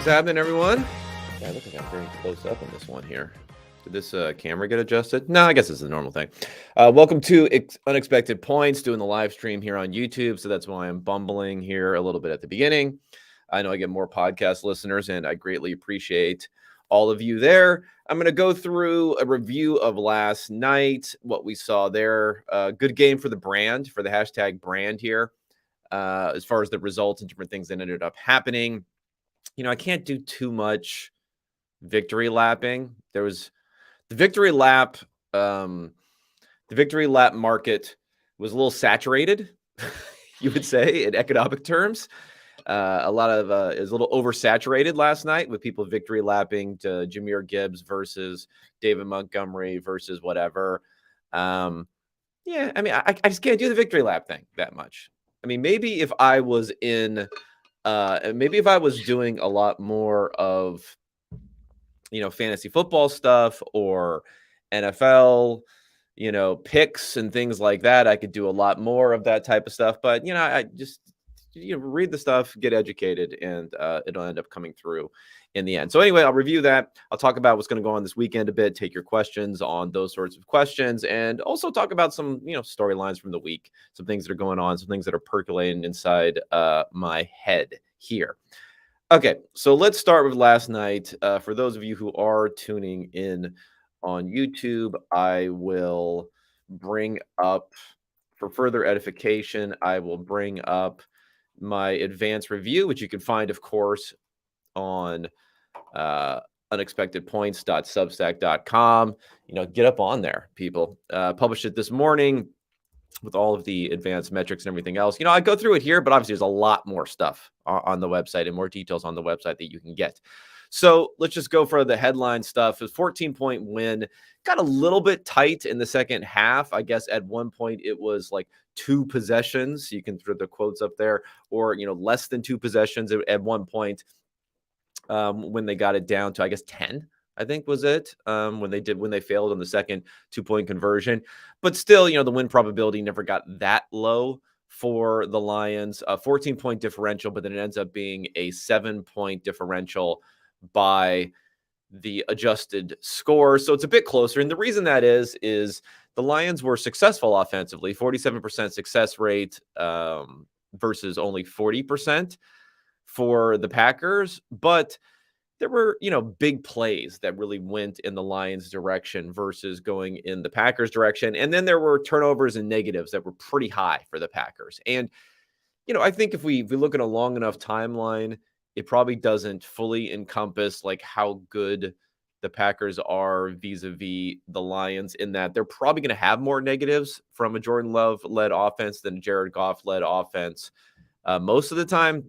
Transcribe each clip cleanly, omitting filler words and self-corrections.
What's happening, everyone? Yeah, look at that, very close up on this one here. Did this camera get adjusted? No, I guess it's a normal thing. Welcome to Unexpected Points, doing the live stream here on YouTube. So that's why I'm bumbling here a little bit at the beginning. I know I get more podcast listeners, and I greatly appreciate all of you there. I'm going to go through a review of last night, what we saw there. Good game for the brand, for the hashtag brand here, as far as the results and different things that ended up happening. I can't do too much victory lapping. There was the victory lap. The victory lap market was a little saturated, you would say, in economic terms. A lot of it was a little oversaturated last night with people victory lapping to Jahmyr Gibbs versus David Montgomery versus whatever. I just can't do the victory lap thing that much. I mean, maybe if I was doing a lot more of, fantasy football stuff or NFL, picks and things like that, I could do a lot more of that type of stuff. But, I just, read the stuff, get educated, and it'll end up coming through in the end. So anyway, I'll review that. I'll talk about what's going to go on this weekend a bit, take your questions on those sorts of questions, and also talk about some, storylines from the week, some things that are going on, some things that are percolating inside my head here. Okay, so let's start with last night. For those of you who are tuning in on YouTube, I will bring up, for further edification, I will bring up my advanced review, which you can find, of course, on unexpectedpoints.substack.com. Get up on there, people. Published it this morning with all of the advanced metrics and everything else. I go through it here, but obviously there's a lot more stuff on the website and more details on the website that you can get. So let's just go for the headline stuff. It was 14-point win. Got a little bit tight in the second half. I guess at one point it was like 2 possessions. You can throw the quotes up there, or, less than 2 possessions at one point, when they got it down to, I guess, 10. I think was it, when they failed on the second 2-point conversion. But still, the win probability never got that low for the Lions. A 14-point differential, but then it ends up being a 7-point differential by the adjusted score. So it's a bit closer. And the reason that is the Lions were successful offensively, 47% success rate versus only 40% for the Packers. But there were, big plays that really went in the Lions' direction versus going in the Packers' direction. And then there were turnovers and negatives that were pretty high for the Packers. And, I think if we look at a long enough timeline, it probably doesn't fully encompass like how good the Packers are vis-a-vis the Lions, in that they're probably going to have more negatives from a Jordan Love-led offense than a Jared Goff-led offense most of the time,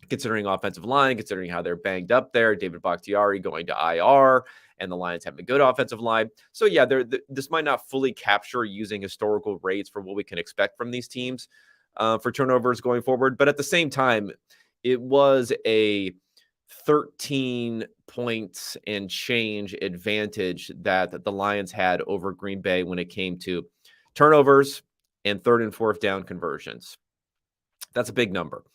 considering offensive line, considering how they're banged up there, David Bakhtiari going to IR, and the Lions having a good offensive line. So yeah, this might not fully capture using historical rates for what we can expect from these teams for turnovers going forward. But at the same time, it was a 13 points and change advantage that the Lions had over Green Bay when it came to turnovers and 3rd and 4th down conversions. That's a big number.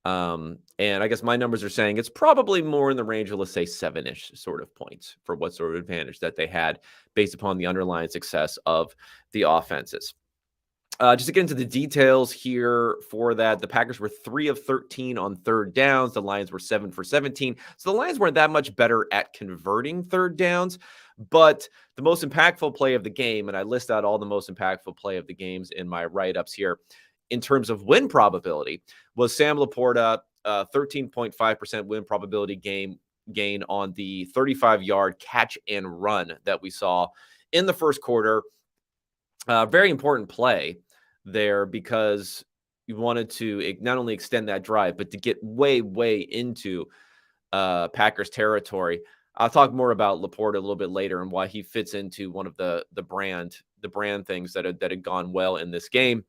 And I guess my numbers are saying it's probably more in the range of, let's say, 7-ish sort of points for what sort of advantage that they had based upon the underlying success of the offenses. Just to get into the details here for that, the Packers were 3 of 13 on 3rd downs. The Lions were 7 for 17. So the Lions weren't that much better at converting 3rd downs. But the most impactful play of the game, and I list out all the most impactful play of the games in my write-ups here, in terms of win probability, was Sam LaPorta, 13.5% win probability gain on the 35-yard catch and run that we saw in the first quarter. Very important play there, because you wanted to not only extend that drive, but to get way, way into Packers territory. I'll talk more about LaPorta a little bit later and why he fits into one of the brand things that had gone well in this game.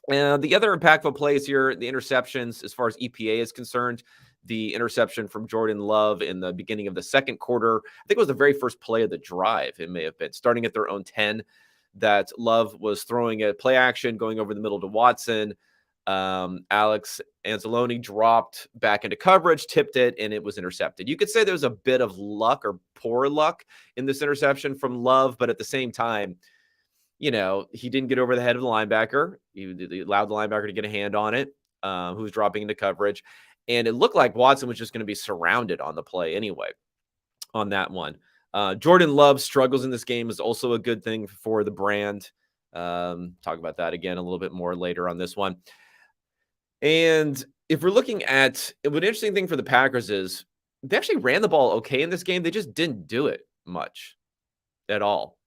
The other impactful plays here, the interceptions, as far as EPA is concerned, the interception from Jordan Love in the beginning of the second quarter, I think it was the very first play of the drive. It may have been starting at their own 10, that Love was throwing a play action, going over the middle to Watson. Alex Anzalone dropped back into coverage, tipped it, and it was intercepted. You could say there was a bit of luck or poor luck in this interception from Love, but at the same time, he didn't get over the head of the linebacker. He allowed the linebacker to get a hand on it, who was dropping into coverage. And it looked like Watson was just going to be surrounded on the play anyway on that one. Jordan Love struggles in this game is also a good thing for the brand. Talk about that again a little bit more later on this one. And if we're looking at what interesting thing for the Packers is they actually ran the ball okay in this game. They just didn't do it much at all.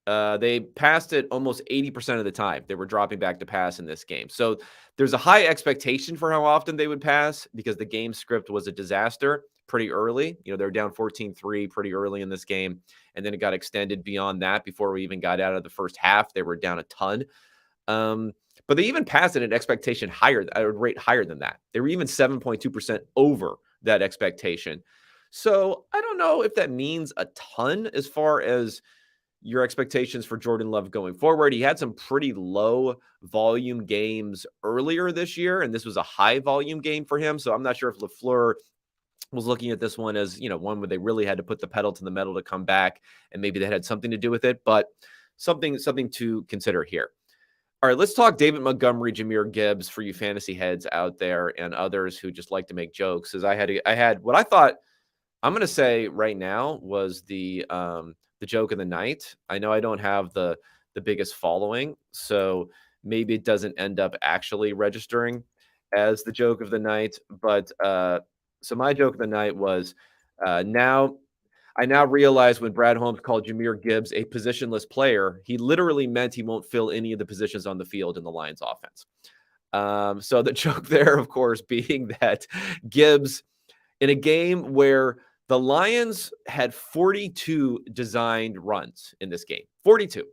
They passed it almost 80% of the time. They were dropping back to pass in this game. So there's a high expectation for how often they would pass because the game script was a disaster pretty early. They were down 14-3 pretty early in this game. And then it got extended beyond that before we even got out of the first half. They were down a ton. But they even passed at an expectation at a rate higher than that. They were even 7.2% over that expectation. So I don't know if that means a ton as far as your expectations for Jordan Love going forward. He had some pretty low volume games earlier this year, and this was a high volume game for him. So I'm not sure if LaFleur was looking at this one as, one where they really had to put the pedal to the metal to come back, and maybe that had something to do with it, but something to consider here. All right, let's talk David Montgomery, Jahmyr Gibbs for you fantasy heads out there and others who just like to make jokes. As I had what I thought I'm going to say right now was the joke of the night. I know I don't have the biggest following, so maybe it doesn't end up actually registering as the joke of the night. But so my joke of the night was I now realize when Brad Holmes called Jahmyr Gibbs a positionless player, he literally meant he won't fill any of the positions on the field in the Lions offense. So the joke there, of course, being that Gibbs in a game where the Lions had 42 designed runs in this game, 42.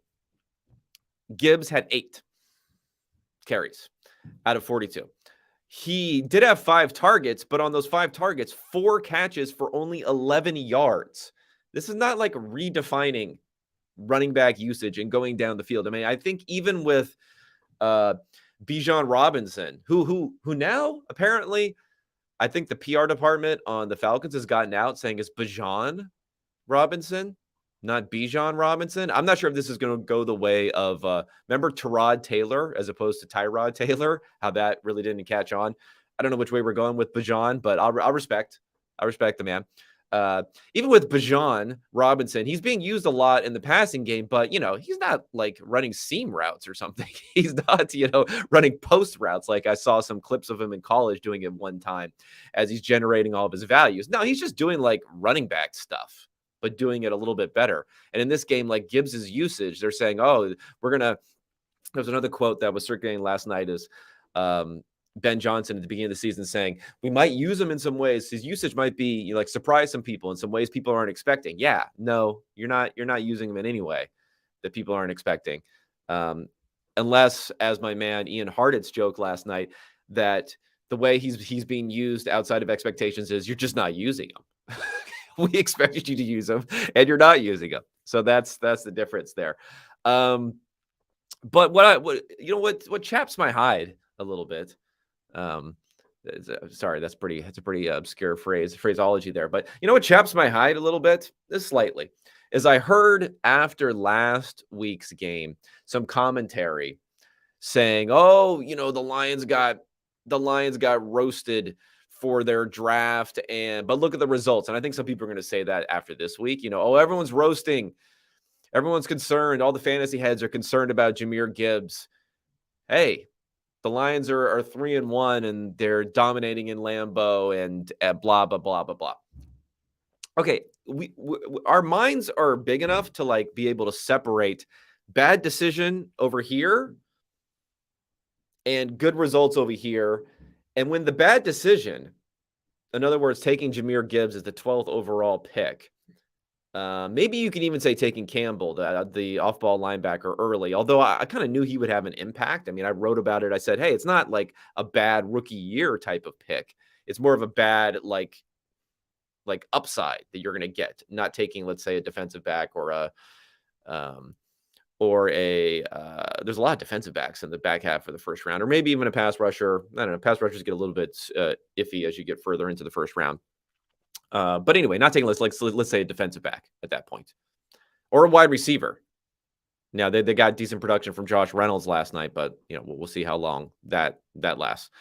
Gibbs had 8 carries out of 42. He did have 5 targets, but on those 5 targets, 4 catches for only 11 yards. This is not like redefining running back usage and going down the field. I mean, I think even with Bijan Robinson, who now apparently, I think the PR department on the Falcons has gotten out saying it's Bijan Robinson, not Bijan Robinson. I'm not sure if this is going to go the way of, remember Tyrod Taylor as opposed to Tyrod Taylor, how that really didn't catch on. I don't know which way we're going with Bijan, but I'll respect the man. Even with Bijan Robinson, he's being used a lot in the passing game, but, he's not like running seam routes or something. He's not, running post routes like I saw some clips of him in college doing it one time as he's generating all of his values. No, he's just doing like running back stuff, but doing it a little bit better. And in this game, like Gibbs's usage, they're saying, there's another quote that was circulating last night is Ben Johnson at the beginning of the season saying, we might use him in some ways. His usage might be like surprise some people in some ways people aren't expecting. Yeah, no, you're not using him in any way that people aren't expecting. Unless, as my man Ian Hartitz joked last night, that the way he's being used outside of expectations is you're just not using him. We expected you to use them and you're not using them. So that's the difference there. But what chaps my hide a little bit. Sorry, that's a pretty obscure phraseology there. But what chaps my hide a little bit is slightly is I heard after last week's game some commentary saying, the Lions got roasted for their draft, but look at the results. And I think some people are going to say that after this week, everyone's roasting, everyone's concerned, all the fantasy heads are concerned about Jahmyr Gibbs. Hey, the Lions are 3-1 and they're dominating in Lambeau and blah blah blah blah blah. Okay, we our minds are big enough to like be able to separate bad decision over here and good results over here. And when the bad decision, in other words, taking Jahmyr Gibbs as the 12th overall pick, maybe you can even say taking Campbell, the off-ball linebacker, early, although I kind of knew he would have an impact. I mean, I wrote about it. I said, hey, it's not like a bad rookie year type of pick. It's more of a bad like upside that you're going to get, not taking, let's say, a defensive back or or there's a lot of defensive backs in the back half of the first round, or maybe even a pass rusher. I don't know. Pass rushers get a little bit iffy as you get further into the first round. But anyway, not taking let's say a defensive back at that point, or a wide receiver. Now they got decent production from Josh Reynolds last night, but we'll see how long that lasts.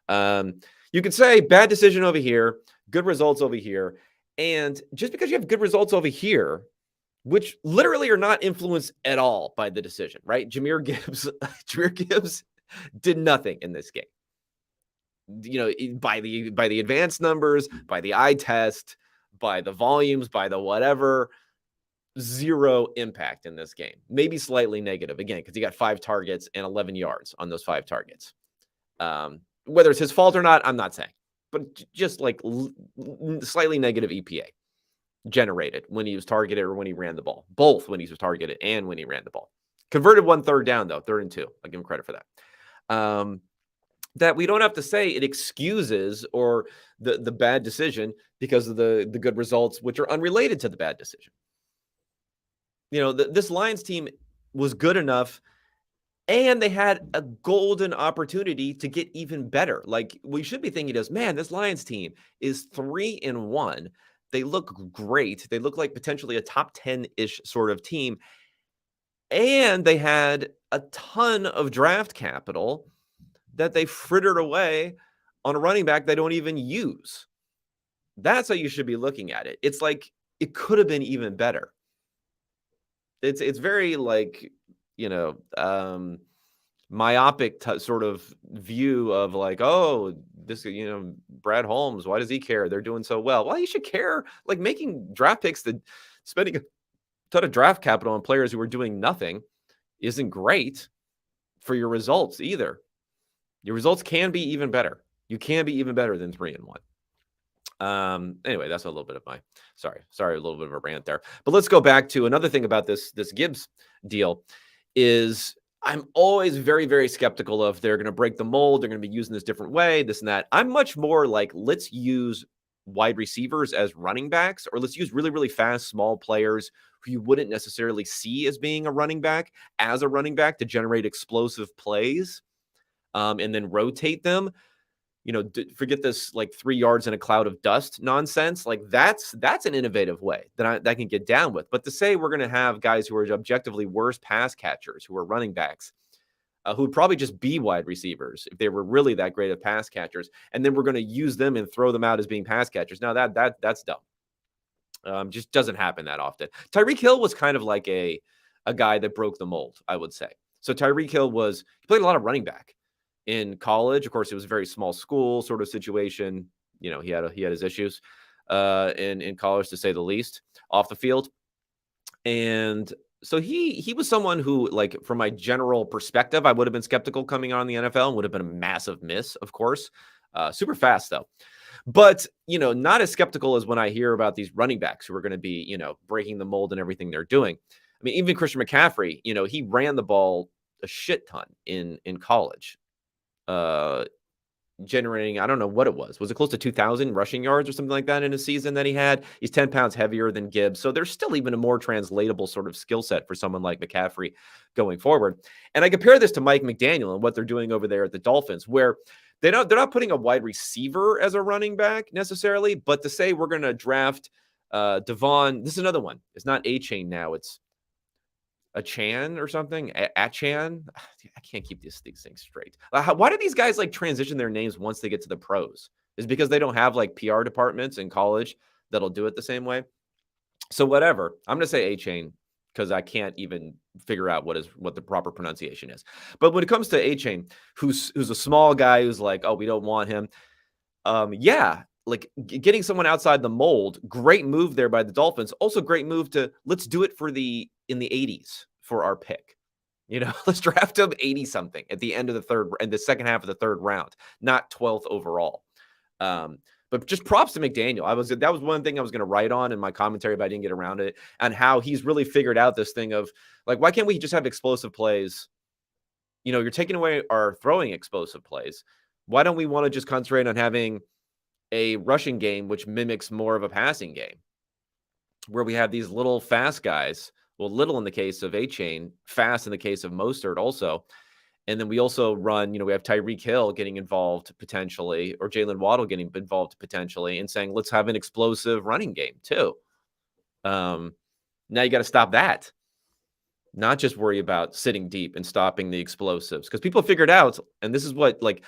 You could say bad decision over here, good results over here, and just because you have good results over here, which literally are not influenced at all by the decision, right? Jahmyr Gibbs did nothing in this game. By the advanced numbers, by the eye test, by the volumes, by the whatever. Zero impact in this game, maybe slightly negative again, because he got 5 targets and 11 yards on those 5 targets. Whether it's his fault or not, I'm not saying, but just like slightly negative EPA generated when he was targeted or when he ran the ball, both when he was targeted and when he ran the ball. Converted 1 third down though, 3rd and 2. I give him credit for that. That we don't have to say it excuses or the bad decision because of the good results, which are unrelated to the bad decision. This Lions team was good enough, and they had a golden opportunity to get even better. Like, we should be thinking is, man, this Lions team is 3-1. They look great. They look like potentially a top 10-ish sort of team. And they had a ton of draft capital that they frittered away on a running back they don't even use. That's how you should be looking at it. It's like it could have been even better. It's very like, myopic sort of view of like, oh, this, Brad Holmes, why does he care? They're doing so well. Well, you should care. Like, making draft picks, spending a ton of draft capital on players who are doing nothing isn't great for your results either. Your results can be even better. You can be even better than 3-1. Anyway, that's a little bit of my sorry, a little bit of a rant there. But let's go back to another thing about this Gibbs deal is I'm always very, very skeptical of they're going to break the mold. They're going to be using this different way, this and that. I'm much more like, let's use wide receivers as running backs, or let's use really, really fast, small players who you wouldn't necessarily see as being a running back as a running back to generate explosive plays, and then rotate them. Forget this like 3 yards in a cloud of dust nonsense. Like that's an innovative way that I can get down with. But to say we're going to have guys who are objectively worse pass catchers, who are running backs, who would probably just be wide receivers if they were really that great of pass catchers, and then we're going to use them and throw them out as being pass catchers. Now that's dumb. Just doesn't happen that often. Tyreek Hill was kind of like a guy that broke the mold, I would say. So Tyreek Hill he played a lot of running back in college. Of course, it was a very small school sort of situation. He had his issues in college, to say the least, off the field. And so he was someone who, like, from my general perspective, I would have been skeptical coming on the NFL and would have been a massive miss, of course. Super fast though. But, not as skeptical as when I hear about these running backs who are going to be, breaking the mold and everything they're doing. I mean, even Christian McCaffrey, he ran the ball a shit ton in college. Generating, I don't know what it was it close to 2,000 rushing yards or something like that in a season that he had? He's 10 pounds heavier than Gibbs, so there's still even a more translatable sort of skill set for someone like McCaffrey going forward. And I compare this to Mike McDaniel and what they're doing over there at the Dolphins, where they're not putting a wide receiver as a running back necessarily, but to say we're going to draft Devon, this is another one. It's not A-Chain now, it's a Chan or something, a Chan. I can't keep these things straight. Why do these guys like transition their names once they get to the pros? Is it because they don't have like PR departments in college that'll do it the same way? So whatever. I'm gonna say A-Chain because I can't even figure out what the proper pronunciation is. But when it comes to A-Chain, who's a small guy who's like, oh, we don't want him. Yeah, like getting someone outside the mold, great move there by the Dolphins. Also great move to let's do it in the 80s for our pick. Let's draft him 80 something at the end of the second half of the 3rd round, not 12th overall. But just props to McDaniel. That was one thing I was going to write on in my commentary, but I didn't get around to it, and how he's really figured out this thing of like, why can't we just have explosive plays? You're taking away our throwing explosive plays. Why don't we want to just concentrate on having a rushing game which mimics more of a passing game, where we have these little fast guys Well, little in the case of A-Chain, fast in the case of Mostert also. And then we also run, we have Tyreek Hill getting involved potentially, or Jalen Waddle getting involved potentially, and saying, let's have an explosive running game too. Now you got to stop that. Not just worry about sitting deep and stopping the explosives, because people figured out, and this is what like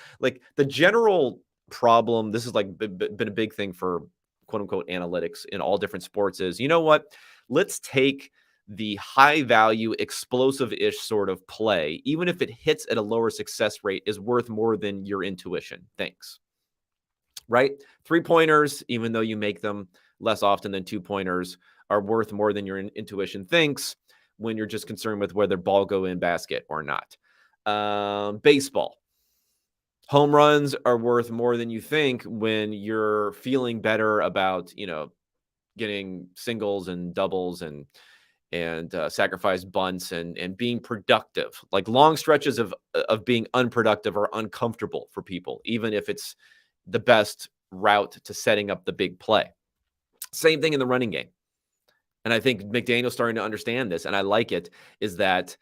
the general problem. This is like been a big thing for quote unquote analytics in all different sports is, you know what? Let's take the high value explosive-ish sort of play, even if it hits at a lower success rate, is worth more than your intuition thinks. Right? 3-pointers, even though you make them less often than 2-pointers, are worth more than your intuition thinks when you're just concerned with whether ball go in basket or not. Baseball. Home runs are worth more than you think when you're feeling better about, getting singles and doubles and sacrifice bunts and being productive. Like long stretches of being unproductive or uncomfortable for people, even if it's the best route to setting up the big play. Same thing in the running game. And I think McDaniel's starting to understand this, and I like it, is that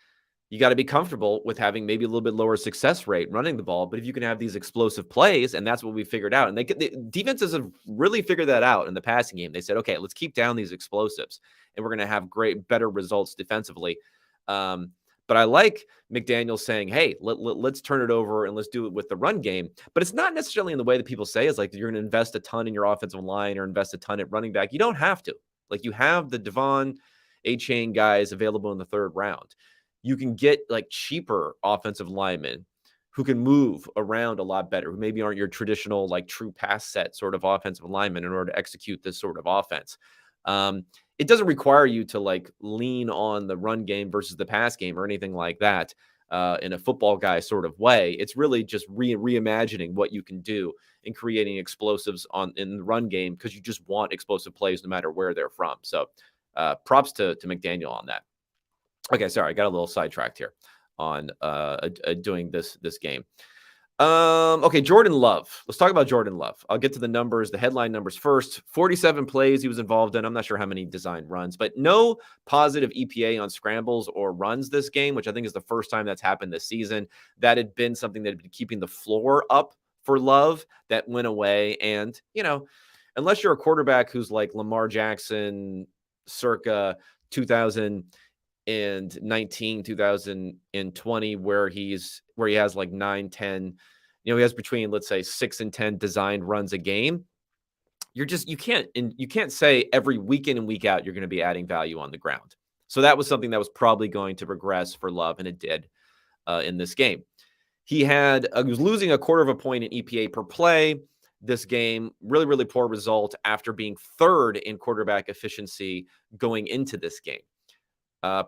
you got to be comfortable with having maybe a little bit lower success rate running the ball. But if you can have these explosive plays, and that's what we figured out. And the defenses have really figured that out in the passing game. They said, okay, let's keep down these explosives, and we're going to have better results defensively. But I like McDaniel saying, hey, let's turn it over and let's do it with the run game. But it's not necessarily in the way that people say is like you're going to invest a ton in your offensive line or invest a ton at running back. You don't have to. Like you have the Devon A-Chain guys available in the third round. You can get like cheaper offensive linemen who can move around a lot better, who maybe aren't your traditional like true pass set sort of offensive linemen in order to execute this sort of offense. It doesn't require you to like lean on the run game versus the pass game or anything like that in a football guy sort of way. It's really just reimagining what you can do in creating explosives in the run game, because you just want explosive plays no matter where they're from. So props to McDaniel on that. Okay, sorry, I got a little sidetracked here on doing this game. Okay, Jordan Love. Let's talk about Jordan Love. I'll get to the numbers, the headline numbers first. 47 plays he was involved in. I'm not sure how many designed runs, but no positive EPA on scrambles or runs this game, which I think is the first time that's happened this season. That had been something that had been keeping the floor up for Love. That went away. And, unless you're a quarterback who's like Lamar Jackson circa 2019, 2020, where he has like 9, 10, he has between, let's say, 6 and 10 designed runs a game. You can't say every week in and week out you're going to be adding value on the ground. So that was something that was probably going to progress for Love, and it did in this game. He was losing a quarter of a point in EPA per play this game. Really, really poor result after being third in quarterback efficiency going into this game.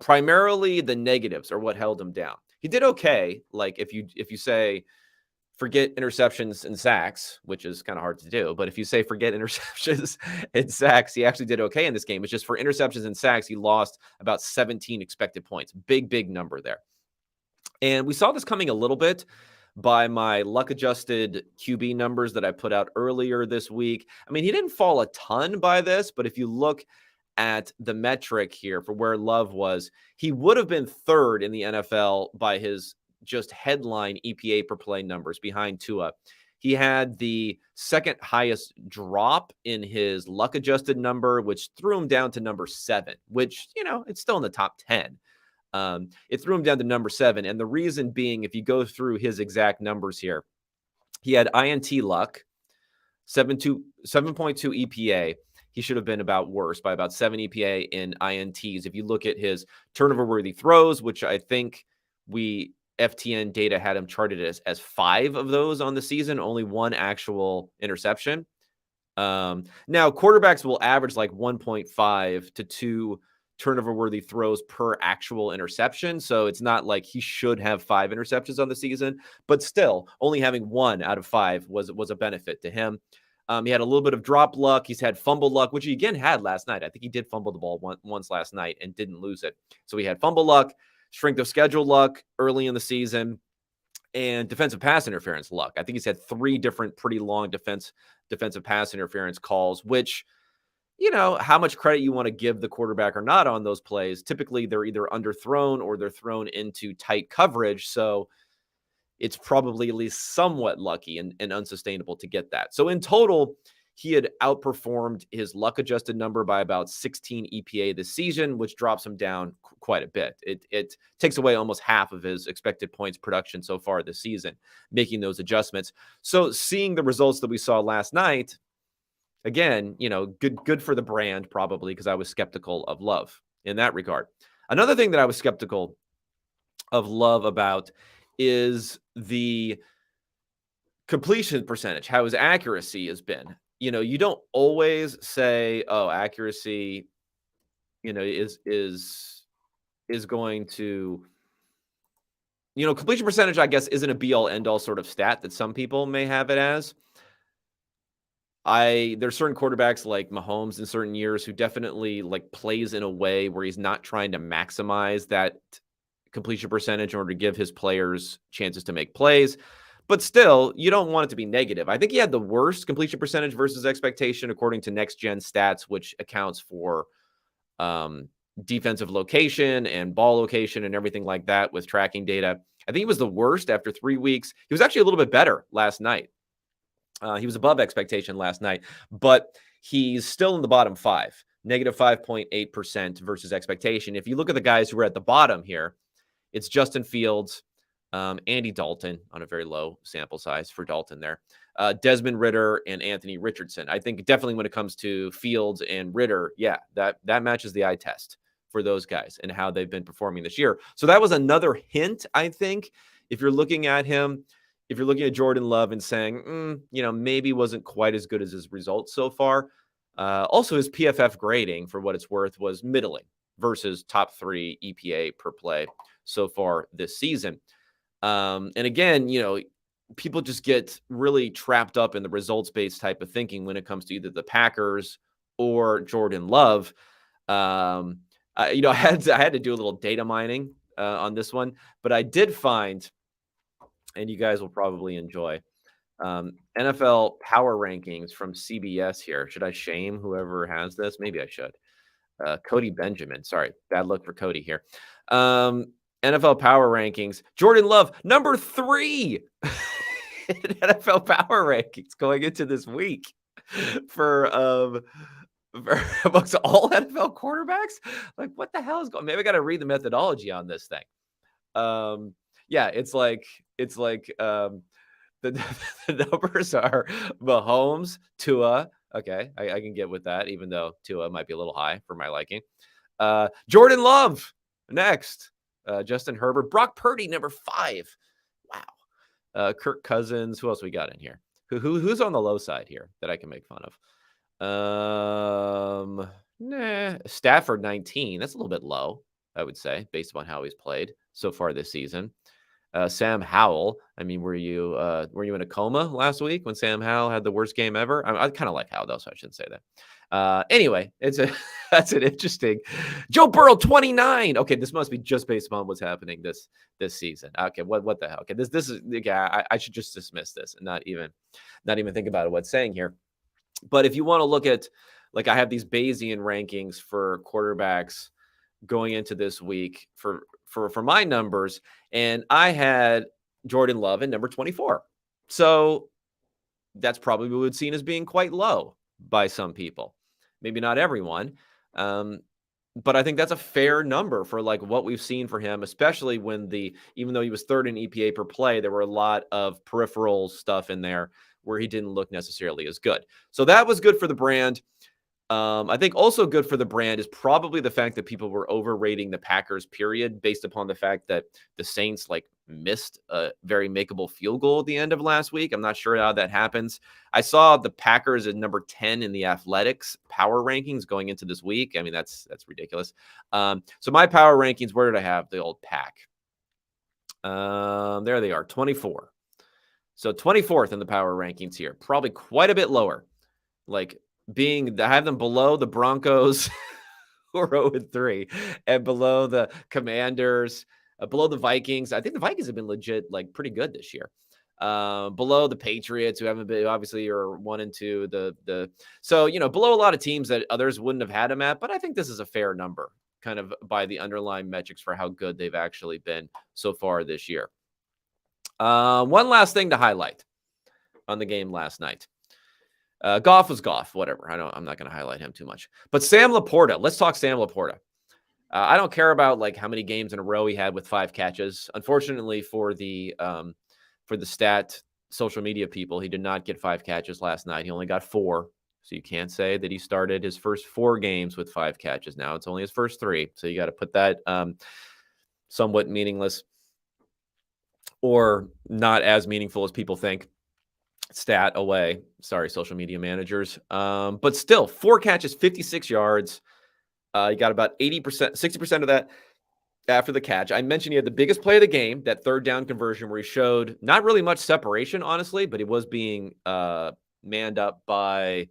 Primarily the negatives are what held him down. He did okay. Like if you say forget interceptions and sacks, which is kind of hard to do, but if you say forget interceptions and sacks, he actually did okay in this game. It's just for interceptions and sacks, he lost about 17 expected points. Big number there. And we saw this coming a little bit by my luck-adjusted QB numbers that I put out earlier this week. I mean, he didn't fall a ton by this, but if you look at the metric here for where Love was, he would have been third in the NFL by his just headline EPA per play numbers behind Tua. He had the second highest drop in his luck-adjusted number, which threw him down to number 7, which, it's still in the top 10. It threw him down to number 7. And the reason being, if you go through his exact numbers here, he had INT luck, 7.2 EPA. He should have been about worse by about 7 EPA in INTs. If you look at his turnover-worthy throws, which I think FTN data had him charted as 5 of those on the season, only 1 actual interception. Now, quarterbacks will average like 1.5 to 2 turnover-worthy throws per actual interception. So it's not like he should have 5 interceptions on the season, but still only having 1 out of 5 was a benefit to him. He had a little bit of drop luck. He's had fumble luck, which he again had last night. I think he did fumble the ball once last night and didn't lose it. So he had fumble luck, strength of schedule luck early in the season, and defensive pass interference luck. I think he's had 3 different pretty long defensive pass interference calls, which how much credit you want to give the quarterback or not on those plays. Typically, they're either underthrown or they're thrown into tight coverage. So it's probably at least somewhat lucky and unsustainable to get that. So in total, he had outperformed his luck adjusted number by about 16 EPA this season, which drops him down quite a bit. It takes away almost half of his expected points production so far this season, making those adjustments. So seeing the results that we saw last night, again, good for the brand probably, because I was skeptical of Love in that regard. Another thing that I was skeptical of Love about is the completion percentage, how his accuracy has been. You don't always say, oh, accuracy, is going to, completion percentage, I guess, isn't a be all end all sort of stat that some people may have it as. There's certain quarterbacks like Mahomes in certain years who definitely plays in a way where he's not trying to maximize that completion percentage in order to give his players chances to make plays. But still, you don't want it to be negative. I think he had the worst completion percentage versus expectation according to Next Gen Stats, which accounts for defensive location and ball location and everything like that with tracking data. I think he was the worst after 3 weeks. He was actually a little bit better last night. He was above expectation last night, but he's still in the bottom 5, negative 5.8% versus expectation. If you look at the guys who are at the bottom here, it's Justin Fields, Andy Dalton on a very low sample size for Dalton there, Desmond Ridder and Anthony Richardson. I think definitely when it comes to Fields and Ridder, yeah, that matches the eye test for those guys and how they've been performing this year. So that was another hint, I think, if you're looking at him, if you're looking at Jordan Love and saying, maybe wasn't quite as good as his results so far. Also, his PFF grading, for what it's worth, was middling versus top 3 EPA per play so far this season. And again, people just get really trapped up in the results-based type of thinking when it comes to either the Packers or Jordan Love. I had to do a little data mining on this one, but I did find, and you guys will probably enjoy, NFL power rankings from CBS here. Should I shame whoever has this? Maybe I should. Cody Benjamin. Sorry, bad luck for Cody here. NFL power rankings. Jordan Love, number 3 in NFL power rankings going into this week for amongst all NFL quarterbacks. Like, what the hell is going on? Maybe I got to read the methodology on this thing. Yeah, it's like the numbers are Mahomes, Tua. Okay, I can get with that, even though Tua might be a little high for my liking. Jordan Love next. Justin Herbert, Brock Purdy, number 5. Wow. Kirk Cousins. Who else we got in here? Who's on the low side here that I can make fun of? Stafford, 19. That's a little bit low, I would say, based upon how he's played so far this season. Sam Howell. I mean, were you in a coma last week when Sam Howell had the worst game ever? I kind of like Howell, though, so I shouldn't say that. Anyway, that's an interesting. Joe Burrow, 29. Okay, this must be just based upon what's happening this season. Okay, what the hell? Okay, this is I should just dismiss this and not even think about what's saying here. But if you want to look at, I have these Bayesian rankings for quarterbacks going into this week for my numbers, and I had Jordan Love in number 24. So that's probably what would seen as being quite low by some people. Maybe not everyone. But I think that's a fair number for what we've seen for him, especially when even though he was 3rd in EPA per play, there were a lot of peripheral stuff in there where he didn't look necessarily as good. So that was good for the brand. I think also good for the brand is probably the fact that people were overrating the Packers, period, based upon the fact that the Saints missed a very makeable field goal at the end of last week. I'm not sure how that happens. I saw the Packers at number 10 in the Athletics power rankings going into this week. I mean, that's ridiculous. So my power rankings, where did I have the old pack? There they are, 24. So 24th in the power rankings here, probably quite a bit lower. I have them below the Broncos, who are 0-3, and below the Commanders, below the Vikings. I think the Vikings have been legit, pretty good this year. below the Patriots, who haven't been obviously are 1-2. So below a lot of teams that others wouldn't have had him at. But I think this is a fair number, kind of by the underlying metrics for how good they've actually been so far this year. One last thing to highlight on the game last night. Goff was Goff, whatever. I'm not going to highlight him too much. But Sam LaPorta, let's talk Sam LaPorta. I don't care about like how many games in a row he had with 5 catches. Unfortunately for the stat social media people, he did not get 5 catches last night. He only got 4. So you can't say that he started his first 4 games with 5 catches. Now it's only his first 3. So you got to put that somewhat meaningless or not as meaningful as people think stat away. Sorry, social media managers. But still, 4 catches, 56 yards. He got about 80%, 60% of that after the catch. I mentioned he had the biggest play of the game, that 3rd down conversion where he showed not really much separation, honestly, but he was being manned up by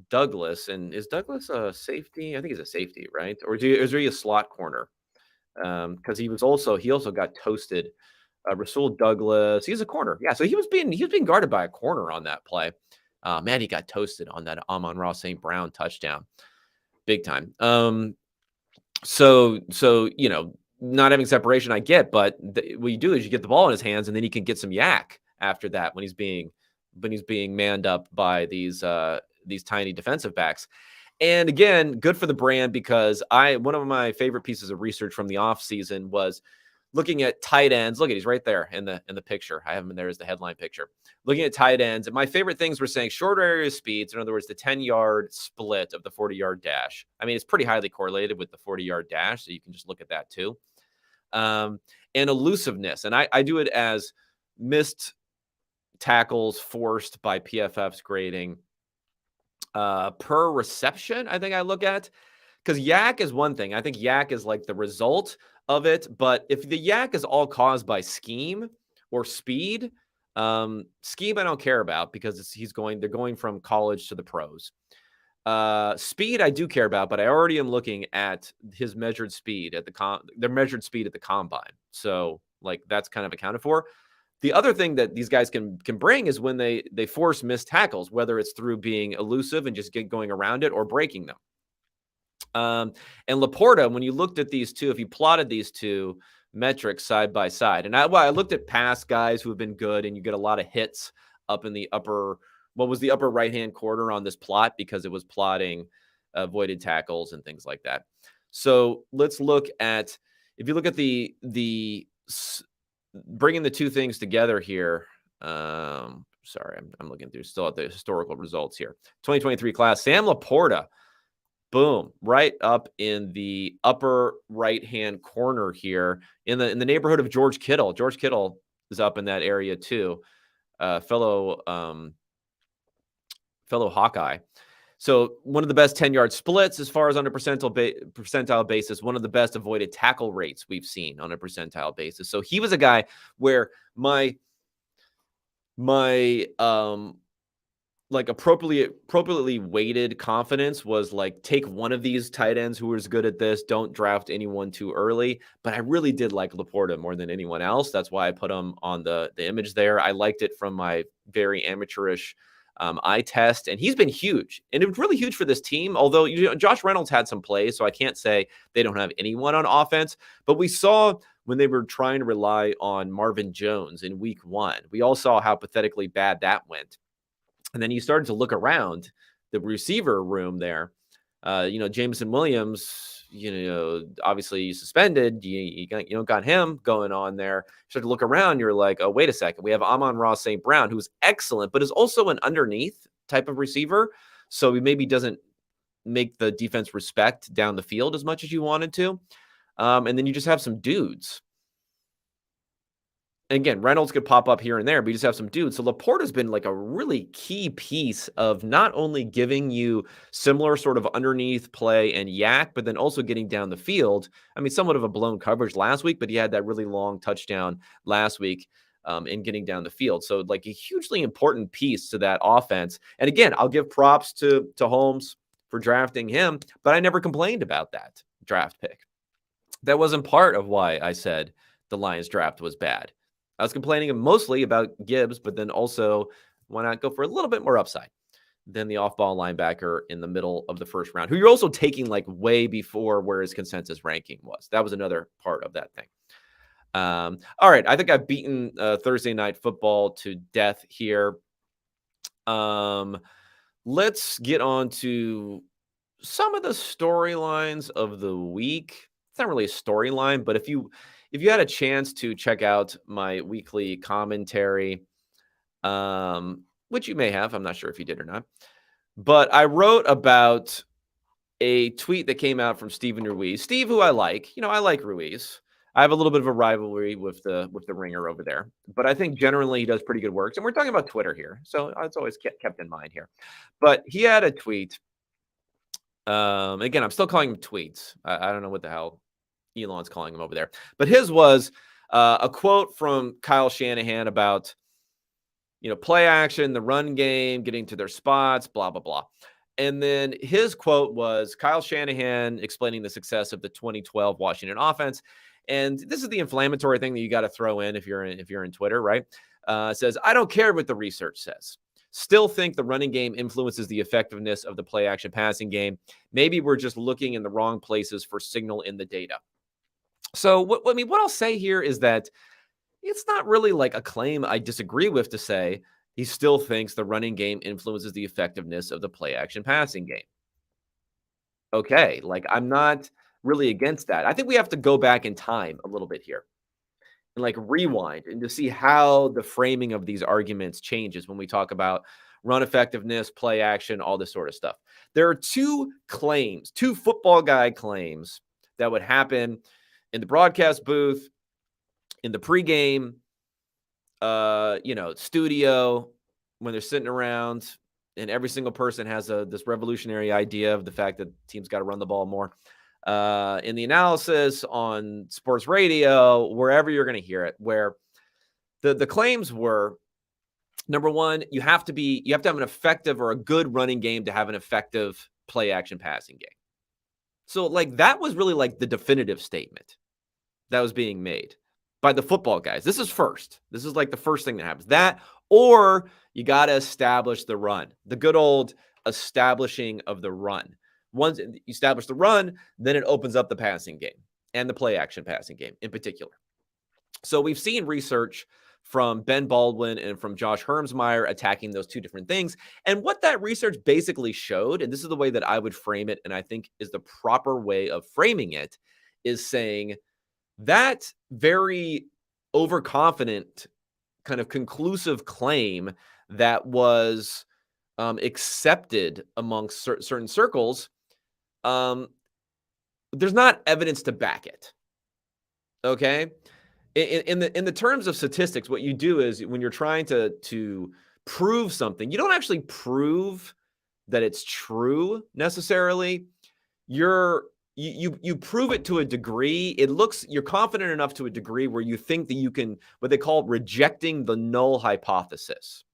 Douglas. And is Douglas a safety? I think he's a safety, right? Or is he a slot corner? Because he also got toasted. Rasul Douglas, he's a corner. Yeah, so he was being guarded by a corner on that play. Man, he got toasted on that Amon-Ra St. Brown touchdown. Big time. So not having separation, I get, but what you do is you get the ball in his hands, and then he can get some yak after that when he's being manned up by these tiny defensive backs. And again, good for the brand, because one of my favorite pieces of research from the offseason was looking at tight ends. Look at, he's right there in the picture. I have him in there as the headline picture. Looking at tight ends, and my favorite things were saying shorter area speeds. In other words, the 10-yard split of the 40-yard dash. I mean, it's pretty highly correlated with the 40-yard dash, so you can just look at that too. And elusiveness, and I do it as missed tackles forced by PFF's grading per reception. I think I look at, because yak is one thing. I think yak is like the result of it, but if the yak is all caused by scheme or speed, scheme I don't care about, because they're going from college to the pros. Speed I do care about, but I already am looking at his measured speed at their measured speed at the combine. So like that's kind of accounted for. The other thing that these guys can bring is when they force missed tackles, whether it's through being elusive and just going around it or breaking them. And LaPorta, when you looked at these two, if you plotted these two metrics side by side, and I looked at past guys who have been good, and you get a lot of hits up in the upper right-hand corner on this plot, because it was plotting avoided tackles and things like that. So let's look at, if you look at the bringing the two things together here. Sorry, I'm looking through still at the historical results here. 2023 class, Sam LaPorta. Boom, right up in the upper right-hand corner here in the neighborhood of George Kittle. George Kittle is up in that area too. Fellow Hawkeye. So one of the best 10-yard splits as far as on a percentile basis, one of the best avoided tackle rates we've seen on a percentile basis. So he was a guy where my like appropriately weighted confidence was like, take one of these tight ends who is good at this. Don't draft anyone too early. But I really did like LaPorta more than anyone else. That's why I put him on the image there. I liked it from my very amateurish eye test, and he's been huge. And it was really huge for this team. Although Josh Reynolds had some plays, so I can't say they don't have anyone on offense. But we saw when they were trying to rely on Marvin Jones in week 1, we all saw how pathetically bad that went. And then you started to look around the receiver room there. Jameson Williams, obviously suspended. You got him going on there. You start to look around. You're like, oh, wait a second. We have Amon-Ra St. Brown, who's excellent, but is also an underneath type of receiver. So he maybe doesn't make the defense respect down the field as much as you wanted to. And then you just have some dudes. Again, Reynolds could pop up here and there, but you just have some dudes. So LaPorta's been like a really key piece of not only giving you similar sort of underneath play and yak, but then also getting down the field. I mean, somewhat of a blown coverage last week, but he had that really long touchdown last week in getting down the field. So like a hugely important piece to that offense. And again, I'll give props to Holmes for drafting him, but I never complained about that draft pick. That wasn't part of why I said the Lions draft was bad. I was complaining mostly about Gibbs, but then also why not go for a little bit more upside than the off-ball linebacker in the middle of the first round, who you're also taking like way before where his consensus ranking was. That was another part of that thing. All right, I think I've beaten Thursday Night Football to death here. Let's get on to some of the storylines of the week. It's not really a storyline, but if you had a chance to check out my weekly commentary, which you may have, I'm not sure if you did or not, but I wrote about a tweet that came out from Steven Ruiz. Steve, who I like, I like Ruiz. I have a little bit of a rivalry with the ringer over there, but I think generally he does pretty good works. And we're talking about Twitter here, so it's always kept in mind here. But he had a tweet. Again, I'm still calling him tweets. I don't know what the hell Elon's calling him over there, but his was a quote from Kyle Shanahan about play action, the run game, getting to their spots, blah blah blah. And then his quote was Kyle Shanahan explaining the success of the 2012 Washington offense. And this is the inflammatory thing that you got to throw in if you're in Twitter, right? Says, I don't care what the research says. Still think the running game influences the effectiveness of the play action passing game. Maybe we're just looking in the wrong places for signal in the data. So what I'll say here is that it's not really like a claim I disagree with to say he still thinks the running game influences the effectiveness of the play action passing game. Okay, like I'm not really against that. I think we have to go back in time a little bit here and like rewind and to see how the framing of these arguments changes when we talk about run effectiveness, play action, all this sort of stuff. There are two football guy claims that would happen in the broadcast booth, in the pregame, studio, when they're sitting around and every single person has this revolutionary idea of the fact that teams got to run the ball more. In the analysis on sports radio, wherever you're going to hear it, where the claims were, number one, you have to have an effective or a good running game to have an effective play action passing game. So like that was really like the definitive statement that was being made by the football guys. This is first. This is like the first thing that happens. That, or you got to establish the run, the good old establishing of the run. Once you establish the run, then it opens up the passing game and the play action passing game in particular. So we've seen research from Ben Baldwin and from Josh Hermsmeyer attacking those two different things. And what that research basically showed, and this is the way that I would frame it, and I think is the proper way of framing it, is saying that very overconfident kind of conclusive claim that was accepted amongst certain circles, there's not evidence to back it. Okay. In the terms of statistics, what you do is when you're trying to prove something, you don't actually prove that it's true necessarily. You prove it to a degree. You're confident enough to a degree where you think that you can, what they call rejecting the null hypothesis.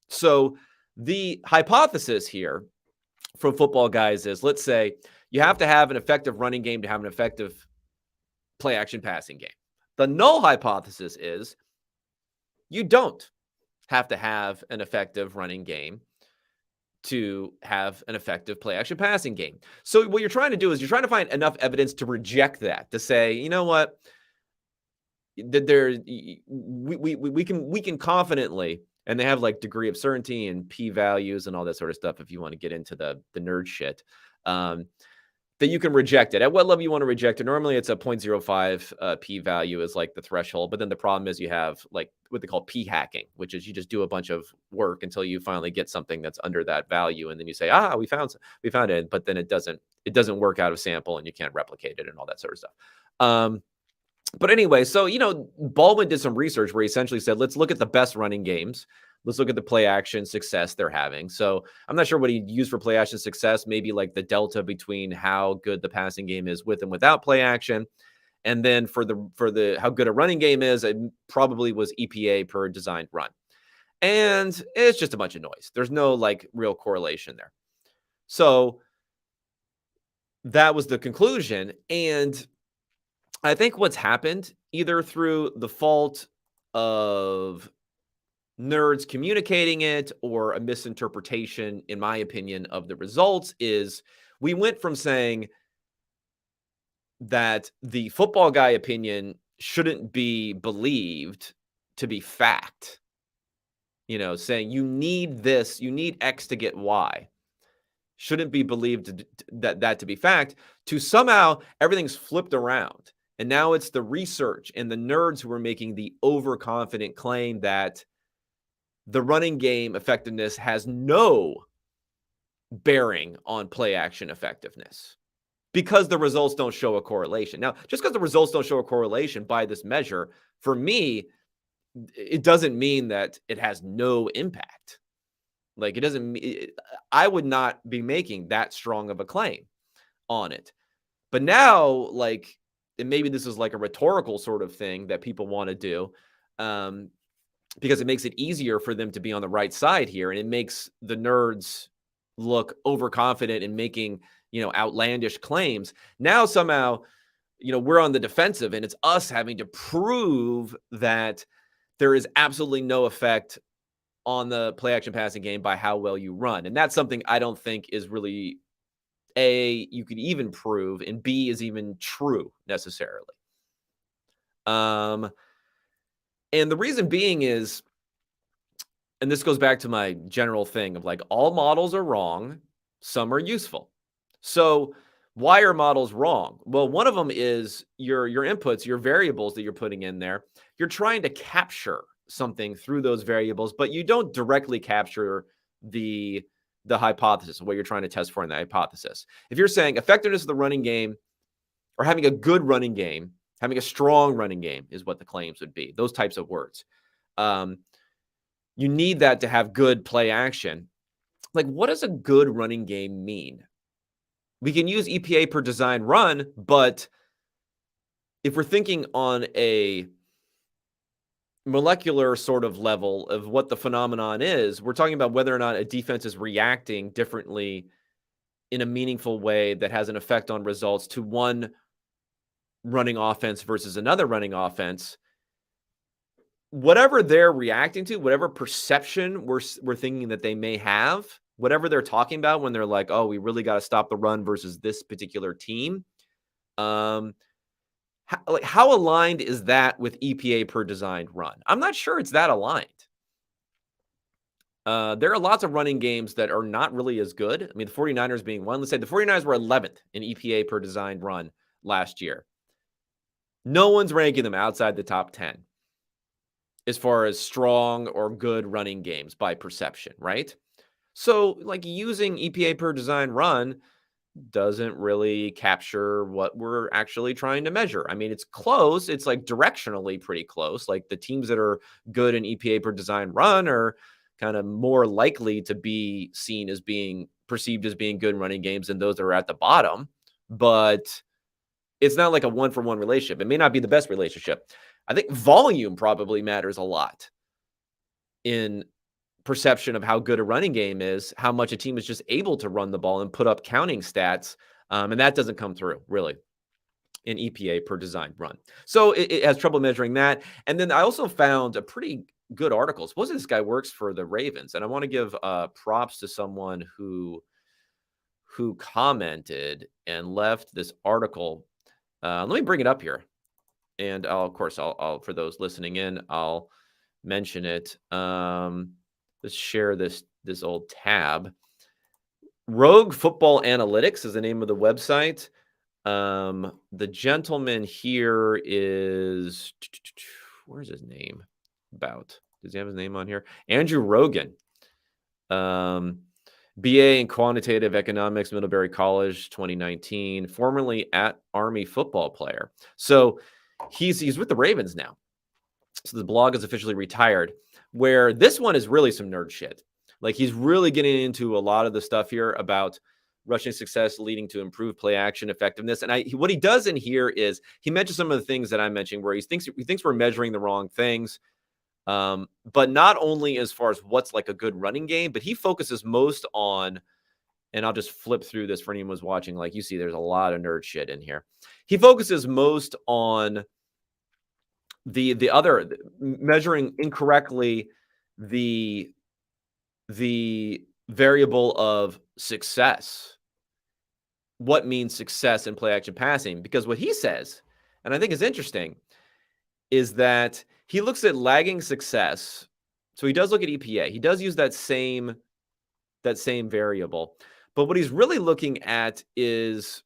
So the hypothesis here from football guys is, let's say you have to have an effective running game to have an effective play action passing game. The null hypothesis is you don't have to have an effective running game to have an effective play action passing game. So what you're trying to do is you're trying to find enough evidence to reject that, to say, you know what, that we can confidently, and they have like degree of certainty and p-values and all that sort of stuff if you want to get into the nerd shit, that you can reject it. At what level you want to reject it? Normally it's a 0.05 p-value is like the threshold, but then the problem is you have like what they call p-hacking, which is you just do a bunch of work until you finally get something that's under that value, and then you say, we found it, but then it doesn't work out of sample and you can't replicate it and all that sort of stuff. But anyway, so, Baldwin did some research where he essentially said, let's look at the best running games. Let's look at the play action success they're having. So I'm not sure what he used for play action success, maybe like the delta between how good the passing game is with and without play action. And then for the how good a running game is, it probably was EPA per designed run. And it's just a bunch of noise. There's no like real correlation there. So that was the conclusion. And I think what's happened, either through the fault of nerds communicating it or a misinterpretation, in my opinion, of the results is we went from saying that the football guy opinion shouldn't be believed to be fact. Saying you need this, you need X to get Y, shouldn't be believed that to be fact, to somehow everything's flipped around. And now it's the research and the nerds who are making the overconfident claim that the running game effectiveness has no bearing on play action effectiveness because the results don't show a correlation. Now, just because the results don't show a correlation by this measure, for me, it doesn't mean that it has no impact. Like it doesn't, I would not be making that strong of a claim on it. But now, like, and maybe this is like a rhetorical sort of thing that people want to do, because it makes it easier for them to be on the right side here. And it makes the nerds look overconfident in making, outlandish claims. Now, somehow, we're on the defensive and it's us having to prove that there is absolutely no effect on the play action passing game by how well you run. And that's something I don't think is really A, you could even prove, and B, is even true necessarily. And the reason being is, and this goes back to my general thing of like, all models are wrong, some are useful. So why are models wrong? Well, one of them is your inputs, your variables that you're putting in there. You're trying to capture something through those variables, but you don't directly capture the hypothesis, what you're trying to test for in the hypothesis. If you're saying effectiveness of the running game, or having a good running game, having a strong running game is what the claims would be, those types of words. You need that to have good play action. Like, what does a good running game mean? We can use EPA per design run, but if we're thinking on a molecular sort of level of what the phenomenon is, we're talking about whether or not a defense is reacting differently in a meaningful way that has an effect on results to one running offense versus another running offense. Whatever they're reacting to, whatever perception we're thinking that they may have, whatever they're talking about when they're like, oh, we really got to stop the run versus this particular team. How aligned is that with EPA per designed run? I'm not sure it's that aligned. There are lots of running games that are not really as good. I mean, the 49ers being one. Let's say the 49ers were 11th in EPA per designed run last year. No one's ranking them outside the top 10 as far as strong or good running games by perception, right? So, like, using EPA per design run doesn't really capture what we're actually trying to measure. I mean, it's close. It's like directionally pretty close. Like the teams that are good in EPA per design run are kind of more likely to be seen as being perceived as being good running games than those that are at the bottom. But it's not like a one-for-one relationship. It may not be the best relationship. I think volume probably matters a lot in perception of how good a running game is, how much a team is just able to run the ball and put up counting stats. And that doesn't come through really in EPA per design run. So it has trouble measuring that. And then I also found a pretty good article. Supposedly this guy works for the Ravens. And I want to give props to someone who commented and left this article. Let me bring it up here. And I'll for those listening in, I'll mention it. Let's share this old tab. Rogue Football Analytics is the name of the website. The gentleman here is, where's his name? Does he have his name on here? Andrew Rogan. BA in Quantitative Economics, Middlebury College, 2019, formerly at Army football player. So he's with the Ravens now. So the blog is officially retired, where this one is really some nerd shit. Like he's really getting into a lot of the stuff here about rushing success leading to improved play action effectiveness. And what he does in here is he mentions some of the things that I mentioned where he thinks we're measuring the wrong things. But not only as far as what's like a good running game, but he focuses most on, and I'll just flip through this for anyone who's watching. Like you see, there's a lot of nerd shit in here. He focuses most on the other measuring incorrectly the variable of success. What means success in play action passing? Because what he says, and I think is interesting, is that he looks at lagging success. So he does look at EPA. He does use that same variable. But what he's really looking at is,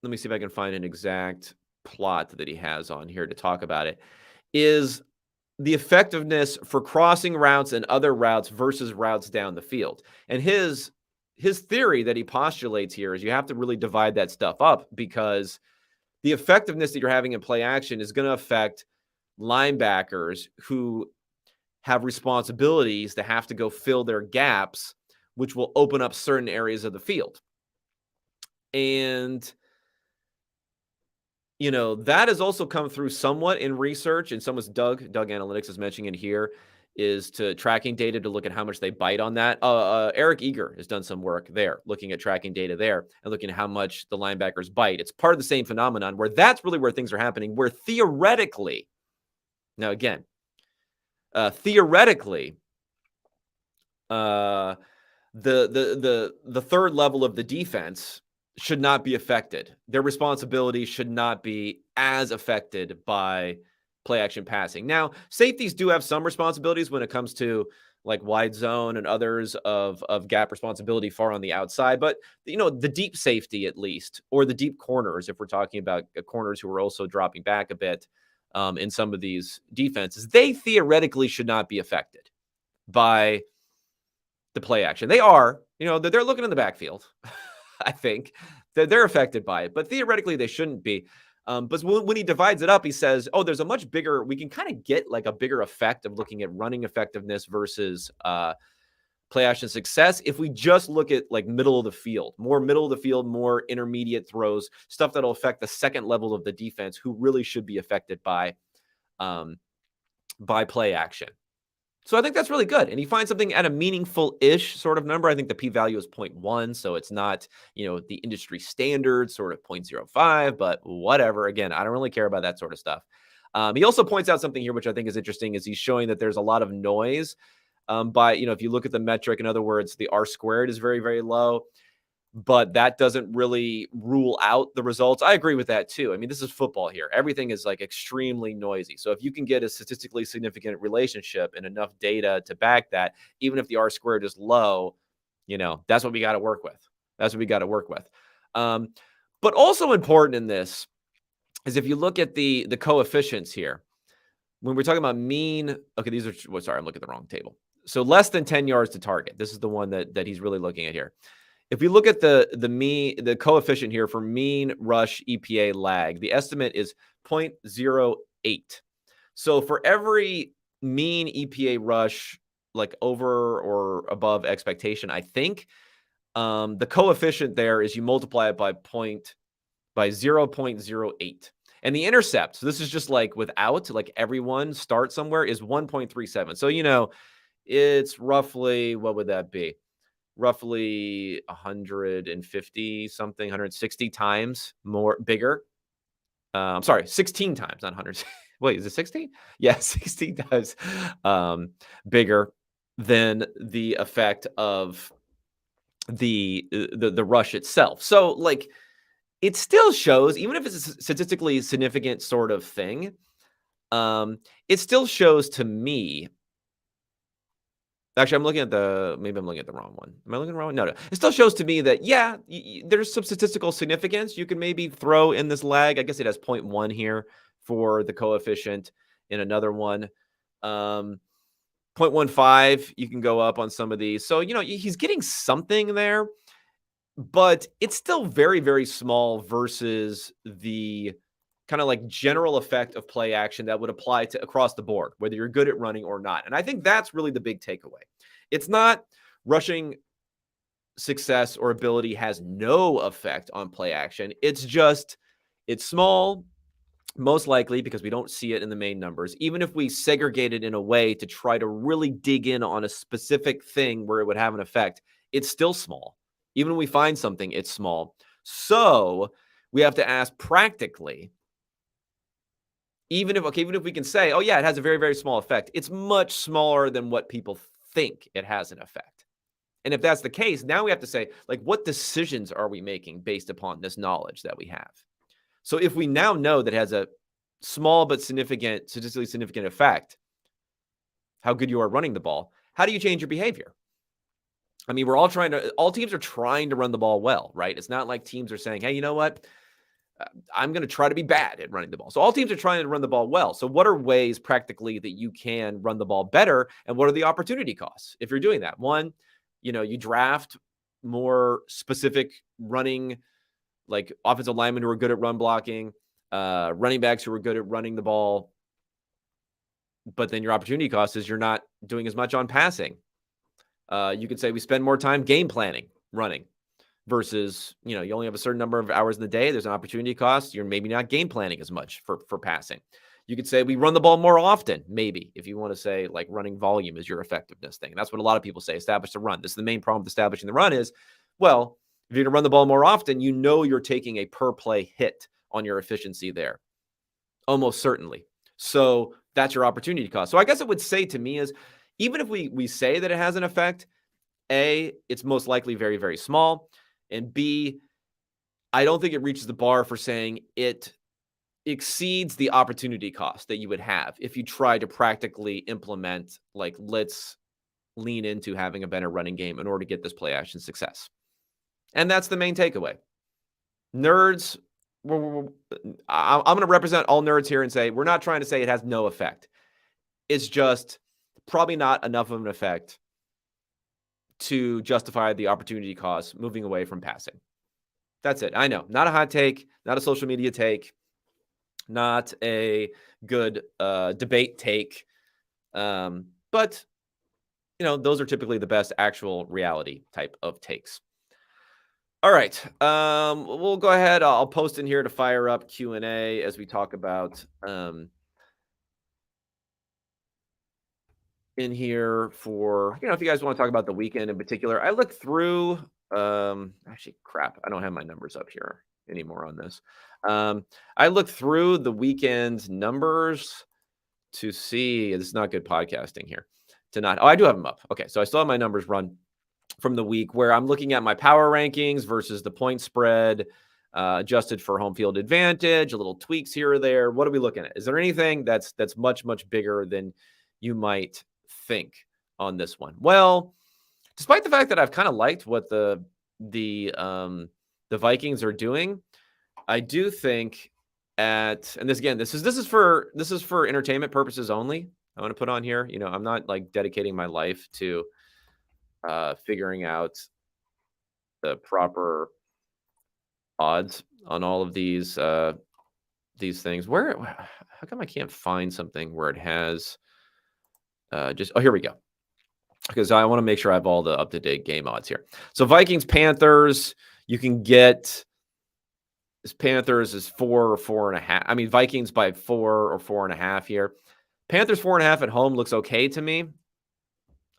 let me see if I can find an exact plot that he has on here to talk about it, is the effectiveness for crossing routes and other routes versus routes down the field. And his theory that he postulates here is you have to really divide that stuff up, because the effectiveness that you're having in play action is going to affect linebackers who have responsibilities to have to go fill their gaps, which will open up certain areas of the field. And that has also come through somewhat in research, and someone's Doug Analytics is mentioning it here, is to tracking data to look at how much they bite on that. Eric Eager has done some work there, looking at tracking data there and looking at how much the linebackers bite. It's part of the same phenomenon where that's really where things are happening, where theoretically, now again, theoretically, the third level of the defense should not be affected. Their responsibility should not be as affected by play action passing. Now, safeties do have some responsibilities when it comes to like wide zone and others of gap responsibility far on the outside. But, the deep safety at least, or the deep corners, if we're talking about corners who are also dropping back a bit in some of these defenses, they theoretically should not be affected by the play action. They are, they're looking in the backfield. I think that they're affected by it, but theoretically they shouldn't be. But when he divides it up, he says, there's a much bigger, we can kind of get like a bigger effect of looking at running effectiveness versus play action success if we just look at like middle of the field, more intermediate throws, stuff that'll affect the second level of the defense, who really should be affected by play action. So I think that's really good. And he finds something at a meaningful-ish sort of number. I think the p-value is 0.1, so it's not, the industry standard sort of 0.05, but whatever. Again, I don't really care about that sort of stuff. He also points out something here, which I think is interesting, is he's showing that there's a lot of noise if you look at the metric, in other words, the R squared is very, very low, but that doesn't really rule out the results. I agree with that too. I mean, this is football here. Everything is like extremely noisy. So if you can get a statistically significant relationship and enough data to back that, even if the R squared is low, that's what we got to work with. But also important in this is if you look at the coefficients here, when we're talking about mean, okay, these are, sorry, I'm looking at the wrong table. So less than 10 yards to target. This is the one that he's really looking at here. If we look at the coefficient here for mean rush EPA lag, the estimate is 0.08. So for every mean EPA rush, like over or above expectation, I think the coefficient there is you multiply it by 0.08. And the intercept, so this is just like without, like everyone start somewhere, is 1.37. So, it's roughly, what would that be? Roughly 150 something, 160 times more bigger. I'm sorry, 16 times, not 100. Wait, is it 16? Yeah, 16 times bigger than the effect of the rush itself. So like it still shows, even if it's a statistically significant sort of thing, it still shows to me. Actually, maybe I'm looking at the wrong one. Am I looking at the wrong one? No. It still shows to me that, yeah, there's some statistical significance you can maybe throw in this lag. I guess it has 0.1 here for the coefficient in another one. 0.15, you can go up on some of these. So, he's getting something there, but it's still very, very small versus the kind of like general effect of play action that would apply to across the board, whether you're good at running or not. And I think that's really the big takeaway. It's not rushing success or ability has no effect on play action. It's just, it's small, most likely because we don't see it in the main numbers. Even if we segregate it in a way to try to really dig in on a specific thing where it would have an effect, it's still small. Even when we find something, it's small. So we have to ask practically, even if we can say, oh yeah, it has a very, very small effect, it's much smaller than what people think it has an effect. And if that's the case, now we have to say, like, what decisions are we making based upon this knowledge that we have? So if we now know that it has a small but significant, statistically significant effect, how good you are running the ball, how do you change your behavior? I mean, all teams are trying to run the ball well, right? It's not like teams are saying, hey, you know what? I'm going to try to be bad at running the ball. So all teams are trying to run the ball well. So what are ways practically that you can run the ball better? And what are the opportunity costs if you're doing that? One, you draft more specific running, like offensive linemen who are good at run blocking, running backs who are good at running the ball. But then your opportunity cost is you're not doing as much on passing. You could say we spend more time game planning running versus, you only have a certain number of hours in the day. There's an opportunity cost. You're maybe not game planning as much for passing. You could say we run the ball more often, maybe, if you want to say like running volume is your effectiveness thing. And that's what a lot of people say, establish the run. This is the main problem with establishing the run is, well, if you're going to run the ball more often, you're taking a per play hit on your efficiency there. Almost certainly. So that's your opportunity cost. So I guess it would say to me is, even if we say that it has an effect, A, it's most likely very, very small. And B, I don't think it reaches the bar for saying it exceeds the opportunity cost that you would have if you try to practically implement, like, let's lean into having a better running game in order to get this play action success. And that's the main takeaway. Nerds, I'm going to represent all nerds here and say, we're not trying to say it has no effect. It's just probably not enough of an effect to justify the opportunity cost moving away from passing. That's it. I know. Not a hot take, not a social media take, not a good debate take. But, those are typically the best actual reality type of takes. All right. We'll go ahead. I'll post in here to fire up Q&A as we talk about in here for, if you guys want to talk about the weekend in particular. I looked through, actually, crap, I don't have my numbers up here anymore on this. I looked through the weekend numbers to see, this is not good podcasting here, I do have them up. Okay, so I still have my numbers run from the week where I'm looking at my power rankings versus the point spread, adjusted for home field advantage, a little tweaks here or there. What are we looking at? Is there anything that's much, much bigger than you might think on this one? Well, despite the fact that I've kind of liked what the Vikings are doing, I do think and this is for entertainment purposes only. I want to put on here, I'm not like dedicating my life to figuring out the proper odds on all of these things. How come I can't find something where it has here we go. Because I want to make sure I have all the up-to-date game odds here. So Vikings, Panthers, you can get this. Panthers is 4 or 4.5. I mean, Vikings by 4 or 4.5 here. Panthers 4.5 at home looks okay to me.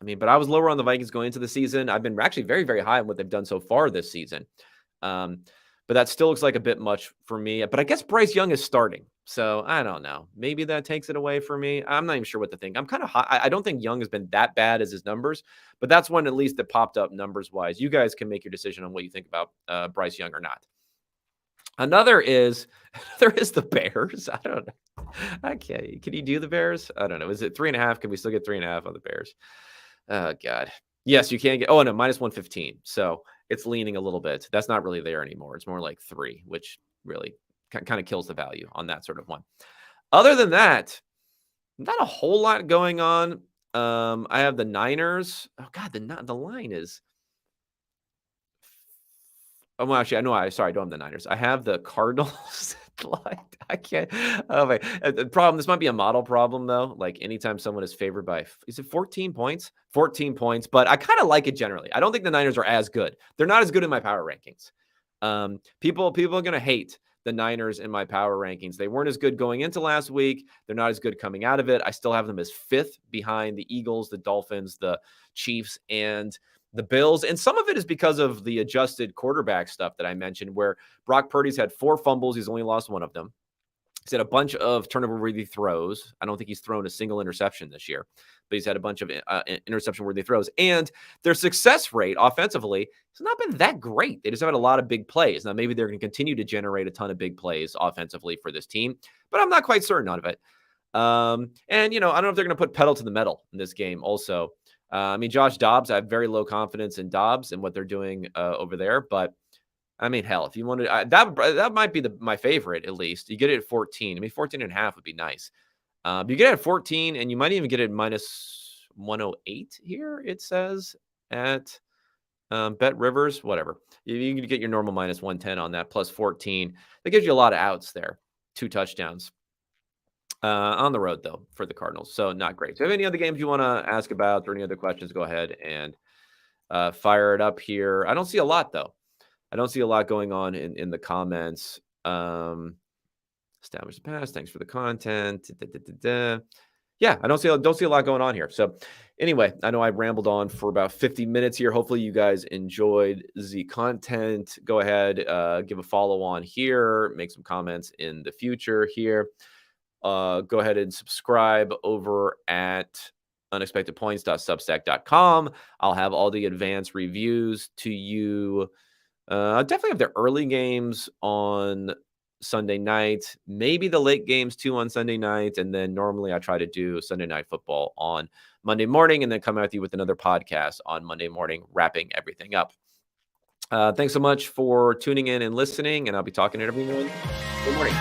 I mean, but I was lower on the Vikings going into the season. I've been actually very, very high on what they've done so far this season. But that still looks like a bit much for me. But I guess Bryce Young is starting. So I don't know. Maybe that takes it away for me. I'm not even sure what to think. I'm kind of high. I don't think Young has been that bad as his numbers, but that's one at least that popped up numbers wise. You guys can make your decision on what you think about Bryce Young or not. Another is the Bears. I don't know. Okay. Can you do the Bears? I don't know. Is it 3.5? Can we still get 3.5 on the Bears? Oh, God. Yes, you can get. Oh, no, minus 115. So it's leaning a little bit. That's not really there anymore. It's more like 3, which really kind of kills the value on that sort of one. Other than that, not a whole lot going on. I have the Niners. Oh, God, the line is. Oh, well, actually, I know. Sorry, I don't have the Niners. I have the Cardinals. I can't. Oh, wait. The problem. This might be a model problem, though. Like anytime someone is favored by, is it 14 points? 14 points. But I kind of like it generally. I don't think the Niners are as good. They're not as good in my power rankings. People are going to hate the Niners in my power rankings. They weren't as good going into last week. They're not as good coming out of it. I still have them as 5th behind the Eagles, the Dolphins, the Chiefs, and the Bills. And some of it is because of the adjusted quarterback stuff that I mentioned, where Brock Purdy's had 4 fumbles. He's only lost one of them. He's had a bunch of turnover-worthy throws. I don't think he's thrown a single interception this year, but he's had a bunch of interception-worthy throws. And their success rate offensively has not been that great. They just have had a lot of big plays. Now, maybe they're going to continue to generate a ton of big plays offensively for this team, but I'm not quite certain of it. And, I don't know if they're going to put pedal to the metal in this game also. Josh Dobbs, I have very low confidence in Dobbs and what they're doing over there, but hell, if you wanted that might be my favorite, at least. You get it at 14. 14.5 would be nice. You get it at 14, and you might even get it minus 108 here, it says, at Bet Rivers, whatever. You can get your normal minus 110 on that, plus 14. That gives you a lot of outs there. 2 touchdowns. On the road, though, for the Cardinals. So not great. So if you have any other games you want to ask about or any other questions, go ahead and fire it up here. I don't see a lot, though. I don't see a lot going on in the comments. Establish the past. Thanks for the content. Yeah, I don't see a lot going on here. So anyway, I know I rambled on for about 50 minutes here. Hopefully you guys enjoyed the content. Go ahead, give a follow on here, make some comments in the future here. Go ahead and subscribe over at unexpectedpoints.substack.com. I'll have all the advanced reviews to you. I definitely have the early games on Sunday night, maybe the late games too on Sunday night. And then normally I try to do Sunday Night Football on Monday morning and then come at you with another podcast on Monday morning, wrapping everything up. Thanks so much for tuning in and listening, and I'll be talking to everyone. Good morning.